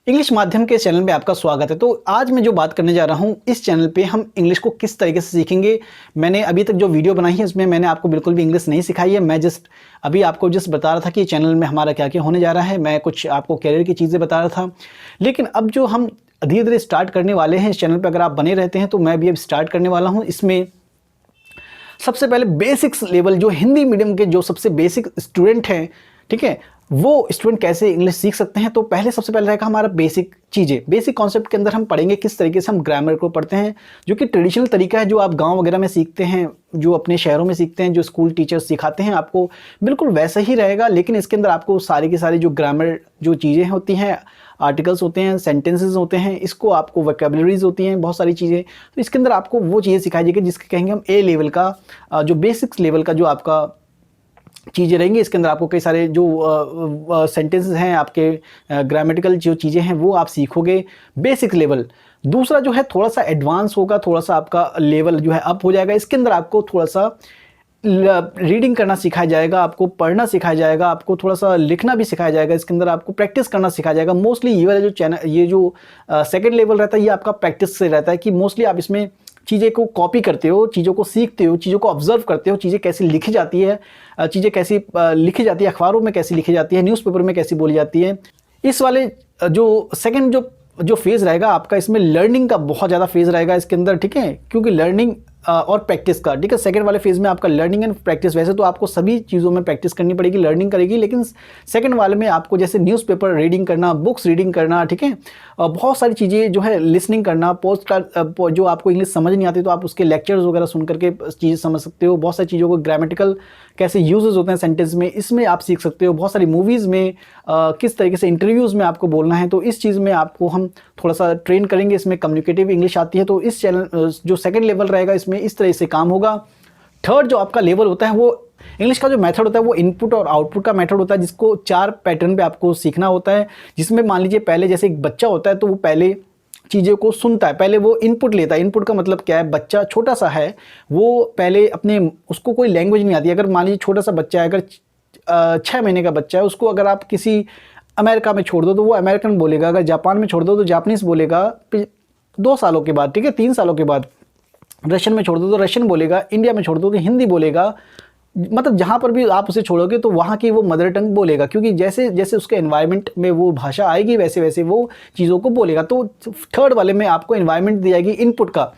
English माध्यम के channel में आपका स्वागत है। तो आज मैं जो बात करने जा रहा हूँ, इस चैनल पे हम इंग्लिश को किस तरीके से सीखेंगे। मैंने अभी तक जो वीडियो बनाई है उसमें मैंने आपको बिल्कुल भी इंग्लिश नहीं सिखाई है। मैं अभी आपको बता रहा था कि चैनल में हमारा क्या क्या होने जा रहा है। मैं कुछ आपको करियर की चीज़ें बता रहा था, लेकिन अब जो हम धीरे धीरे स्टार्ट करने वाले हैं इस चैनल पर, अगर आप बने रहते हैं तो मैं भी अब स्टार्ट करने वाला हूँ। इसमें सबसे पहले बेसिक्स लेवल, जो हिंदी मीडियम के जो सबसे बेसिक स्टूडेंट हैं, ठीक है, वो स्टूडेंट कैसे इंग्लिश सीख सकते हैं। तो सबसे पहले रहेगा हमारा बेसिक चीज़ें। बेसिक कॉन्सेप्ट के अंदर हम पढ़ेंगे किस तरीके से हम ग्रामर को पढ़ते हैं, जो कि ट्रेडिशनल तरीका है, जो आप गांव वगैरह में सीखते हैं, जो अपने शहरों में सीखते हैं, जो स्कूल टीचर्स सिखाते हैं, आपको बिल्कुल वैसा ही रहेगा। लेकिन इसके अंदर आपको सारी की सारी जो ग्रामर जो चीज़ें होती हैं, आर्टिकल्स होते हैं, सेंटेंसेस होते हैं, इसको आपको वोकैबुलरीज होती हैं, बहुत सारी चीज़ें, तो इसके अंदर आपको वो चीज़ें सिखाई जाएगी जिसके कहेंगे हम ए लेवल का, जो बेसिक्स लेवल का जो आपका चीज़ें रहेंगी। इसके अंदर आपको कई सारे जो सेंटेंसेस हैं, आपके ग्रामेटिकल जो चीज़ें हैं, वो आप सीखोगे बेसिक लेवल। दूसरा जो है थोड़ा सा एडवांस होगा, थोड़ा सा आपका लेवल जो है अप हो जाएगा। इसके अंदर आपको थोड़ा सा रीडिंग करना सिखाया जाएगा, आपको पढ़ना सिखाया जाएगा, आपको थोड़ा सा लिखना भी सिखाया जाएगा। इसके अंदर आपको प्रैक्टिस करना सिखाया जाएगा। मोस्टली ये वाला जो चैनल, ये जो सेकंड लेवल रहता है, ये आपका प्रैक्टिस से रहता है कि मोस्टली आप इसमें चीज़ें को कॉपी करते हो, चीज़ों को सीखते हो, चीज़ों को ऑब्जर्व करते हो, चीज़ें कैसी लिखी जाती है, चीज़ें कैसी लिखी जाती है, अखबारों में कैसी लिखी जाती है, न्यूज़पेपर में कैसी बोली जाती है। इस वाले जो सेकंड जो फेज़ रहेगा आपका, इसमें लर्निंग का बहुत ज़्यादा फेज़ रहेगा इसके अंदर, ठीक है, क्योंकि लर्निंग और प्रैक्टिस का, ठीक है, सेकंड वाले फेज़ में आपका लर्निंग एंड प्रैक्टिस। वैसे तो आपको सभी चीज़ों में प्रैक्टिस करनी पड़ेगी, लर्निंग करेगी, लेकिन सेकंड वाले में आपको जैसे न्यूज़पेपर रीडिंग करना, बुक्स रीडिंग करना, ठीक है, बहुत सारी चीज़ें जो है लिसनिंग करना, पोस्ट का जो आपको इंग्लिश समझ नहीं आती तो आप उसके लेक्चर्स वगैरह सुन करके चीज़ें समझ सकते हो। बहुत सारी चीज़ों को ग्रामेटिकल कैसे यूजेस होते हैं सेंटेंस में, इसमें आप सीख सकते हो। बहुत सारी मूवीज़ में किस तरीके से इंटरव्यूज़ में आपको बोलना है, तो इस चीज़ में आपको हम थोड़ा सा ट्रेन करेंगे। इसमें कम्युनिकेटिव इंग्लिश आती है, तो इस चैनल जो सेकंड लेवल रहेगा इसमें इस तरह से काम होगा। थर्ड जो आपका लेवल होता है, वो इंग्लिश का जो मेथड होता है वो इनपुट और आउटपुट का मेथड होता है, जिसको 4 पैटर्न पे आपको सीखना होता है। जिसमें मान लीजिए पहले जैसे एक बच्चा होता है तो वो पहले चीज़ों को सुनता है, पहले वो इनपुट लेता है। इनपुट का मतलब क्या है, बच्चा छोटा सा है, वो पहले उसको कोई लैंग्वेज नहीं आती। अगर मान लीजिए छोटा सा बच्चा है, अगर 6 महीने का बच्चा है, उसको अगर आप किसी अमेरिका में छोड़ दो तो वो अमेरिकन बोलेगा, अगर जापान में छोड़ दो तो जापानीज़ बोलेगा 2 सालों के बाद, ठीक है, 3 सालों के बाद। रशियन में छोड़ दो तो रशियन बोलेगा, इंडिया में छोड़ दो तो हिंदी बोलेगा। मतलब जहाँ पर भी आप उसे छोड़ोगे तो वहाँ की वो मदर टंग बोलेगा, क्योंकि जैसे जैसे उसके एनवायरनमेंट में वो भाषा आएगी वैसे वैसे वो चीज़ों को बोलेगा। तो थर्ड वाले में आपको एनवायरनमेंट दी जाएगी इनपुट का।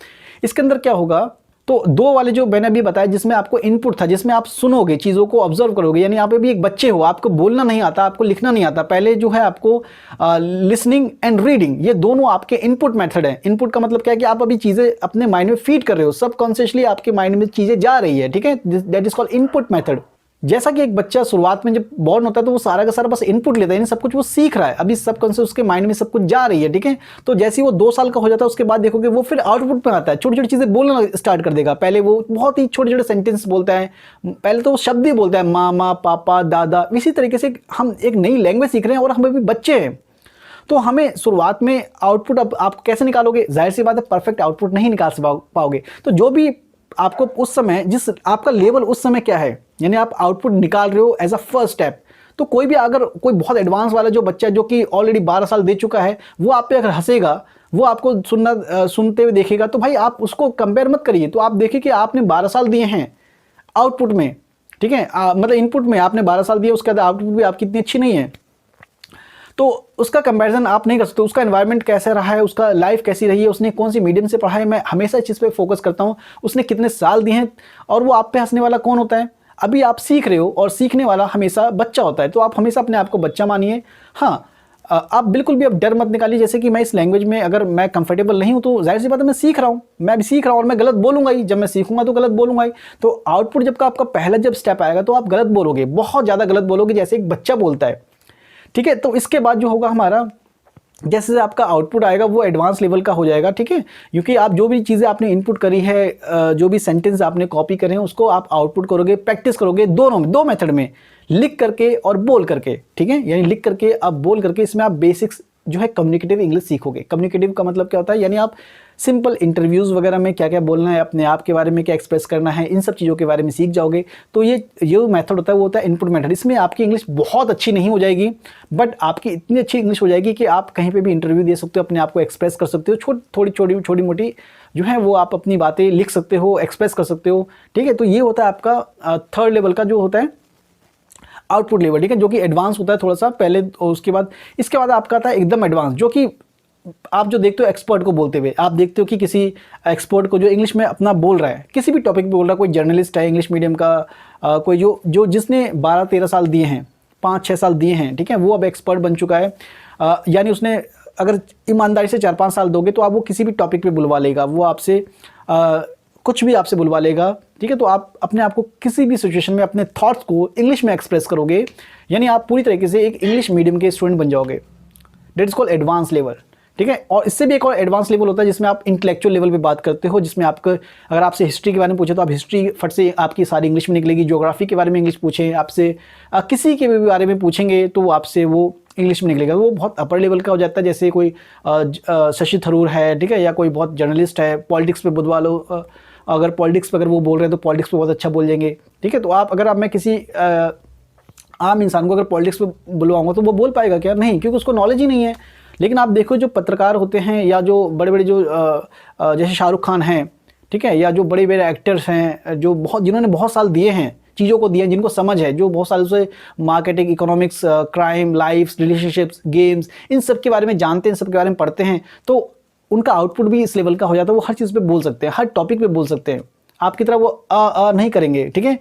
इसके अंदर क्या होगा, तो 2 वाले जो मैंने अभी बताया जिसमें आपको इनपुट था, जिसमें आप सुनोगे, चीज़ों को ऑब्जर्व करोगे, यानी आप अभी एक बच्चे हो, आपको बोलना नहीं आता, आपको लिखना नहीं आता। पहले जो है आपको लिसनिंग एंड रीडिंग, ये दोनों आपके इनपुट मेथड हैं। इनपुट का मतलब क्या है कि आप अभी चीज़ें अपने माइंड में फीड कर रहे हो, सबकॉन्शियसली आपके माइंड में चीज़ें जा रही है, ठीक है, that is called input method. जैसा कि एक बच्चा शुरुआत में जब बॉर्न होता है तो वो सारा का सारा बस इनपुट लेता है, यानी सब कुछ वो सीख रहा है, अभी सबकॉन्शियस उसके माइंड में सब कुछ जा रही है, ठीक है। तो जैसे ही वो 2 साल का हो जाता है उसके बाद देखोगे वो फिर आउटपुट में आता है, छोटी छोटी चीज़ें बोलना स्टार्ट कर देगा। पहले वो बहुत ही छोटे छोटे सेंटेंस बोलता है, पहले तो वो शब्द ही बोलता है, मामा, पापा, दादा। इसी तरीके से हम एक नई लैंग्वेज सीख रहे हैं और हम अभी बच्चे हैं। तो हमें शुरुआत में आउटपुट अब आप कैसे निकालोगे, जाहिर सी बात है परफेक्ट आउटपुट नहीं निकाल पाओगे। तो जो भी आपको उस समय, जिस आपका लेवल उस समय क्या है, यानी आप आउटपुट निकाल रहे हो एज अ फर्स्ट स्टेप। तो कोई भी अगर कोई बहुत एडवांस वाला जो बच्चा है जो कि ऑलरेडी 12 साल दे चुका है, वो आप पे अगर हंसेगा, वो आपको सुनते हुए देखेगा, तो भाई आप उसको कंपेयर मत करिए। तो आप देखिए कि आपने 12 साल दिए हैं आउटपुट में, ठीक है, मतलब इनपुट में आपने 12 साल दिए, उसके बाद आउटपुट भी आपकी इतनी अच्छी नहीं है, तो उसका कंपैरिजन आप नहीं कर सकते। उसका एनवायरनमेंट कैसा रहा है, उसका लाइफ कैसी रही है, उसने कौन सी मीडियम से पढ़ा है। मैं हमेशा इस चीज़ पे फोकस करता हूँ, उसने कितने साल दिए हैं, और वो आप पे हंसने वाला कौन होता है। अभी आप सीख रहे हो और सीखने वाला हमेशा बच्चा होता है, तो आप हमेशा अपने आप को बच्चा मानिए। हाँ, आप बिल्कुल भी अब डर मत निकालिए, जैसे कि मैं इस लैंग्वेज में अगर मैं कंफर्टेबल नहीं हूँ तो जाहिर सी बात है मैं सीख रहा हूँ, मैं भी सीख रहा हूँ और मैं गलत बोलूंगा ही, जब मैं सीखूंगा तो गलत बोलूंगा ही। तो आउटपुट जब का आपका पहला जब स्टेप आएगा तो आप गलत बोलोगे, बहुत ज़्यादा गलत बोलोगे, जैसे एक बच्चा बोलता है, ठीक है। तो इसके बाद जो होगा हमारा, जैसे आपका आउटपुट आएगा वो एडवांस लेवल का हो जाएगा, ठीक है, क्योंकि आप जो भी चीज़ें आपने इनपुट करी है, जो भी सेंटेंस आपने कॉपी करे हैं, उसको आप आउटपुट करोगे, प्रैक्टिस करोगे, दोनों 2 मेथड में, लिख करके और बोल करके, ठीक है, यानी लिख करके आप बोल करके। इसमें आप बेसिक्स जो है कम्युनिकेटिव इंग्लिश सीखोगे। कम्युनिकेटिव का मतलब क्या होता है, यानी आप सिंपल इंटरव्यूज़ वगैरह में क्या क्या बोलना है, अपने आप के बारे में क्या एक्सप्रेस करना है, इन सब चीज़ों के बारे में सीख जाओगे। तो ये जो मेथड होता है वो होता है इनपुट मेथड। इसमें आपकी इंग्लिश बहुत अच्छी नहीं हो जाएगी, बट आपकी इतनी अच्छी इंग्लिश हो जाएगी कि आप कहीं पे भी इंटरव्यू दे सकते हो, अपने आप को एक्सप्रेस कर सकते हो, छोटी मोटी जो है वो आप अपनी बातें लिख सकते हो, एक्सप्रेस कर सकते हो। ठीक है, तो ये होता है आपका थर्ड लेवल का जो होता है आउटपुट लेवल। ठीक है, जो कि एडवांस होता है थोड़ा सा पहले, और उसके बाद इसके बाद आपका आता है एकदम एडवांस, जो कि आप जो देखते हो एक्सपर्ट को बोलते हुए, आप देखते हो कि किसी एक्सपर्ट को जो इंग्लिश में अपना बोल रहा है, किसी भी टॉपिक पे बोल रहा है, कोई जर्नलिस्ट है इंग्लिश मीडियम का, कोई जो जिसने 12-13 साल दिए हैं, 5-6 साल दिए हैं, ठीक है, वो अब एक्सपर्ट बन चुका है। यानी उसने अगर ईमानदारी से 4-5 साल दोगे तो आप वो किसी भी टॉपिक पे बुलवा लेगा, वो आपसे कुछ भी आपसे बुलवा लेगा। ठीक है, तो आप अपने आप को किसी भी सिचुएशन में अपने थॉट्स को इंग्लिश में एक्सप्रेस करोगे, यानी आप पूरी तरीके से एक इंग्लिश मीडियम के स्टूडेंट बन जाओगे। That is called advance level. ठीक है, और इससे भी एक और एडवांस लेवल होता है जिसमें आप इंटेलेक्चुअल लेवल पे बात करते हो, जिसमें आपको अगर आपसे हिस्ट्री के बारे में पूछे तो आप हिस्ट्री फट से आपकी सारी इंग्लिश में निकलेगी। ज्योग्राफी के बारे में इंग्लिश पूछें आपसे, किसी के भी बारे में पूछेंगे तो आपसे वो इंग्लिश में निकलेगा। वो बहुत अपर लेवल का हो जाता है, जैसे कोई शशि थरूर है, ठीक है, या कोई बहुत जर्नलिस्ट है, पॉलिटिक्स पे बुलवा लो, अगर पॉलिटिक्स पे अगर वो बोल रहे हैं तो पॉलिटिक्स पे बहुत अच्छा बोल देंगे। ठीक है, तो आप मैं किसी आम इंसान को अगर पॉलिटिक्स पे बुलवाऊंगा तो वो बोल पाएगा क्या? नहीं, क्योंकि उसको नॉलेज ही नहीं है। लेकिन आप देखो जो पत्रकार होते हैं, या जो बड़े बड़े जो जैसे शाहरुख खान हैं, ठीक है, या जो बड़े बड़े एक्टर्स हैं, जो जिन्होंने बहुत साल दिए हैं, चीज़ों को दिए, जिनको समझ है, जो बहुत सालों से marketing, economics, crime, life, relationships, games, इन सब के बारे में जानते हैं, इन सब के बारे में पढ़ते हैं, तो उनका आउटपुट भी इस लेवल का हो जाता है। वो हर चीज़ पे बोल सकते हैं, हर टॉपिक पे बोल सकते हैं, आपकी तरह वो नहीं करेंगे। ठीक है,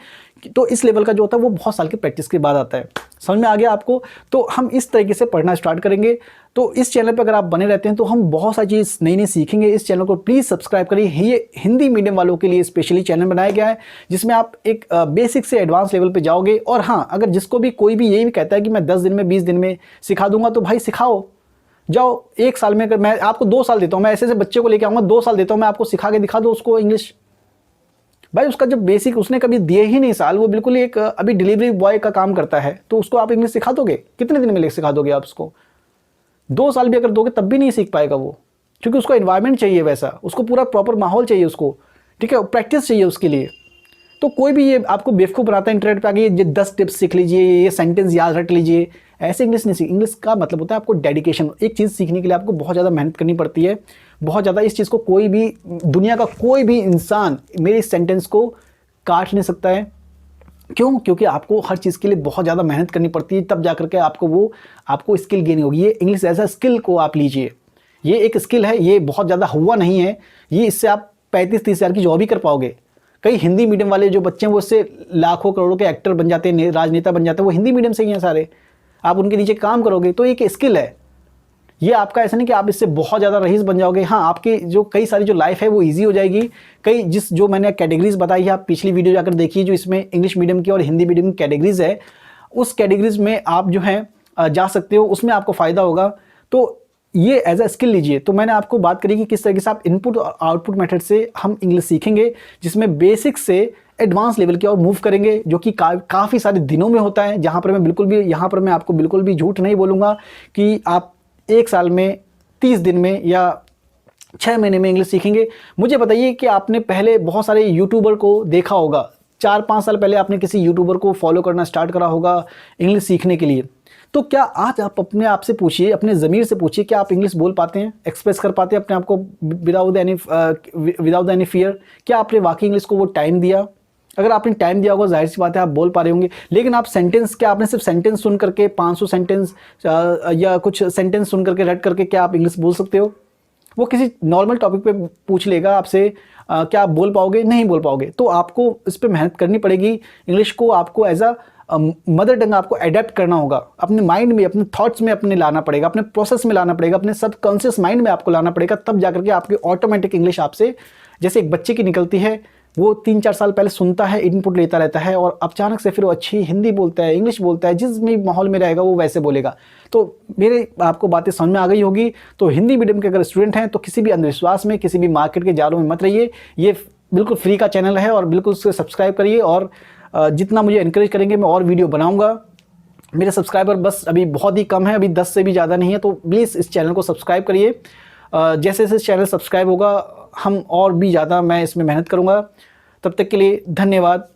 तो इस लेवल का जो होता है वो बहुत साल की प्रैक्टिस के बाद आता है। समझ में आ गया आपको? तो हम इस तरीके से पढ़ना स्टार्ट करेंगे। तो इस चैनल पर अगर आप बने रहते हैं तो हम बहुत सारी चीज़ नई नई सीखेंगे। इस चैनल को प्लीज़ सब्सक्राइब करिए। ये हिंदी मीडियम वालों के लिए स्पेशली चैनल बनाया गया है, जिसमें आप एक बेसिक से एडवांस लेवल पे जाओगे। और हाँ, अगर जिसको भी कोई भी यही भी कहता है कि मैं 10 दिन में 20 दिन में सिखा दूंगा, तो भाई सिखाओ, जाओ। 1 साल में, अगर मैं आपको 2 साल देता हूँ, मैं ऐसे बच्चे को लेकर आऊँगा, 2 साल देता हूँ, मैं आपको सिखा के दिखा दो उसको इंग्लिश। भाई उसका जब बेसिक उसने कभी दिए ही नहीं साल, वो बिल्कुल एक अभी डिलीवरी बॉय का काम करता है, तो उसको आप इंग्लिश सिखा दोगे? कितने दिन में सिखा दोगे आप उसको? 2 साल भी अगर दोगे तब भी नहीं सीख पाएगा वो, क्योंकि उसको एनवायरनमेंट चाहिए वैसा, उसको पूरा प्रॉपर माहौल चाहिए उसको। ठीक है, प्रैक्टिस चाहिए उसके लिए। तो कोई भी ये आपको बेवकूफ़ बनाता है इंटरनेट पे आके, ये 10 टिप्स सीख लीजिए, ये सेंटेंस याद रख लीजिए, ऐसे इंग्लिश नहीं सीख। इंग्लिश का मतलब होता है आपको डेडिकेशन। एक चीज़ सीखने के लिए आपको बहुत ज़्यादा मेहनत करनी पड़ती है, बहुत ज़्यादा। इस चीज़ को कोई भी, दुनिया का कोई भी इंसान मेरे इस सेंटेंस को काट नहीं सकता है। क्यों? क्योंकि आपको हर चीज़ के लिए बहुत ज़्यादा मेहनत करनी पड़ती है, तब जा करके आपको स्किल गेन होगी। ये इंग्लिश एज अ स्किल को आप लीजिए, ये एक स्किल है, ये बहुत ज़्यादा हुआ नहीं है। ये इससे आप 35-30 हज़ार की जॉब ही कर पाओगे। कई हिंदी मीडियम वाले जो बच्चे हैं वो इससे लाखों करोड़ों के एक्टर बन जाते हैं, राजनेता बन जाते हैं, वो हिंदी मीडियम से ही हैं सारे। आप उनके नीचे काम करोगे तो एक स्किल है ये आपका। ऐसा नहीं कि आप इससे बहुत ज़्यादा रईस बन जाओगे। हाँ, आपकी जो कई सारी जो लाइफ है वो इजी हो जाएगी। कई जो मैंने कैटेगरीज बताई है, आप पिछली वीडियो जाकर देखिए, जो इसमें इंग्लिश मीडियम की और हिंदी मीडियम की कैटेगरीज है, उस कैटेगरीज में आप जो है जा सकते हो, उसमें आपको फ़ायदा होगा। तो ये एज अ स्किल लीजिए। तो मैंने आपको बात करी कि किस तरीके से आप इनपुट और आउटपुट मेथड से हम इंग्लिश सीखेंगे, जिसमें बेसिक से एडवांस लेवल की और मूव करेंगे, जो कि काफ़ी सारे दिनों में होता है। यहाँ पर मैं आपको बिल्कुल भी झूठ नहीं बोलूँगा कि आप 1 साल में, 30 दिन में या 6 महीने में इंग्लिश सीखेंगे। मुझे बताइए कि आपने पहले बहुत सारे यूट्यूबर को देखा होगा, 4-5 साल पहले आपने किसी यूट्यूबर को फॉलो करना स्टार्ट करा होगा इंग्लिश सीखने के लिए। तो क्या आज आप अपने आप से पूछिए, अपने ज़मीर से पूछिए, क्या आप इंग्लिश बोल पाते हैं, एक्सप्रेस कर पाते हैं अपने आप को विदाउट एनी फियर? क्या आपने वाकई इंग्लिश को वो टाइम दिया? अगर आपने टाइम दिया होगा, जाहिर सी बात है आप बोल पा रहे होंगे। लेकिन आप सेंटेंस, क्या आपने सिर्फ सेंटेंस सुन करके 500 सेंटेंस या कुछ सेंटेंस सुन करके रट करके क्या आप इंग्लिश बोल सकते हो? वो किसी नॉर्मल टॉपिक पे पूछ लेगा आपसे, क्या आप बोल पाओगे? नहीं बोल पाओगे। तो आपको इस पर मेहनत करनी पड़ेगी। इंग्लिश को आपको एज अ मदर टंग आपको अडेप्ट करना होगा, अपने माइंड में, अपने थॉट्स में अपने लाना पड़ेगा, अपने प्रोसेस में लाना पड़ेगा, अपने सबकॉन्शियस माइंड में आपको लाना पड़ेगा। तब जाकर के आपकी ऑटोमेटिक इंग्लिश आपसे, जैसे एक बच्चे की निकलती है, वो 3-4 साल पहले सुनता है, इनपुट लेता रहता है, और अचानक से फिर वो अच्छी हिंदी बोलता है, इंग्लिश बोलता है, जिस भी माहौल में रहेगा वो वैसे बोलेगा। तो मेरे आपको बातें समझ में आ गई होगी। तो हिंदी मीडियम के अगर स्टूडेंट हैं तो किसी भी अंधविश्वास में, किसी भी मार्केट के जालों में मत रहिए। ये बिल्कुल फ्री का चैनल है और बिल्कुल उसको सब्सक्राइब करिए, और जितना मुझे इनकरेज करेंगे मैं और वीडियो बनाऊँगा। मेरे सब्सक्राइबर बस अभी बहुत ही कम है, अभी 10 से भी ज़्यादा नहीं है, तो प्लीज़ इस चैनल को सब्सक्राइब करिए। जैसे जैसे चैनल सब्सक्राइब होगा हम और भी ज़्यादा मैं इसमें मेहनत करूँगा। तब तक के लिए धन्यवाद।